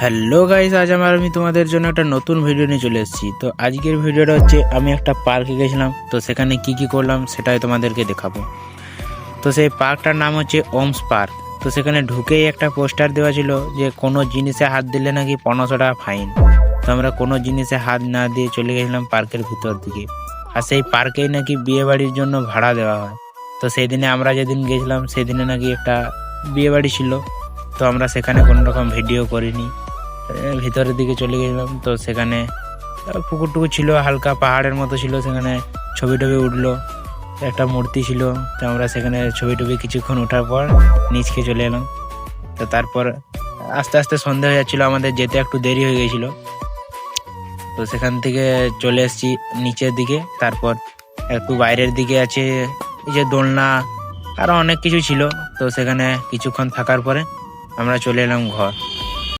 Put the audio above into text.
Hello guys, আজ আমি তোমাদের জন্য একটা নতুন ভিডিও নিয়ে চলে এসেছি। তো আজকের ভিডিওটা হচ্ছে আমি একটা পার্কে গেছিলাম, তো সেখানে কি কি করলাম সেটাই তোমাদেরকে দেখাবো। তো সেই পার্কটার নাম হচ্ছে ওমস পার্ক। তো সেখানে ঢুকেই একটা পোস্টার দেওয়া ছিল যে কোনো জিনিসে হাত দিলে নাকি 1500 টাকা ফাইন। তো আমরা কোনো জিনিসে হাত না দিয়ে চলে গেছিলাম পার্কের ভিতর দিকে। আর সেই পার্কেই নাকি বিয়ে বাড়ির জন্য ভাড়া দেওয়া হয়। তো সেই দিনে আমরা যেদিন গেছিলাম সেদিনে নাকি একটা বিয়ে বাড়ি ছিল। তো আমরা সেখানে কোনো রকম ভিডিও করিনি, ভিতরের দিকে চলে গেলাম। তো সেখানে পুকুর টুকুর ছিল, হালকা পাহাড়ের মতো ছিল, সেখানে ছবি টবি উঠলো, একটা মূর্তি ছিল। তো আমরা সেখানে ছবি টবি কিছুক্ষণ ওঠার পর নিচকে চলে এলাম। তো তারপর আস্তে আস্তে সন্ধে হয়ে যাচ্ছিলো, আমাদের যেতে একটু দেরি হয়ে গেছিলো। তো সেখান থেকে চলে এসেছি নিচের দিকে। তারপর একটু বাইরের দিকে আছে এই যে দোলনা, আরো অনেক কিছু ছিল। তো সেখানে কিছুক্ষণ থাকার পরে আমরা চলে এলাম ঘর।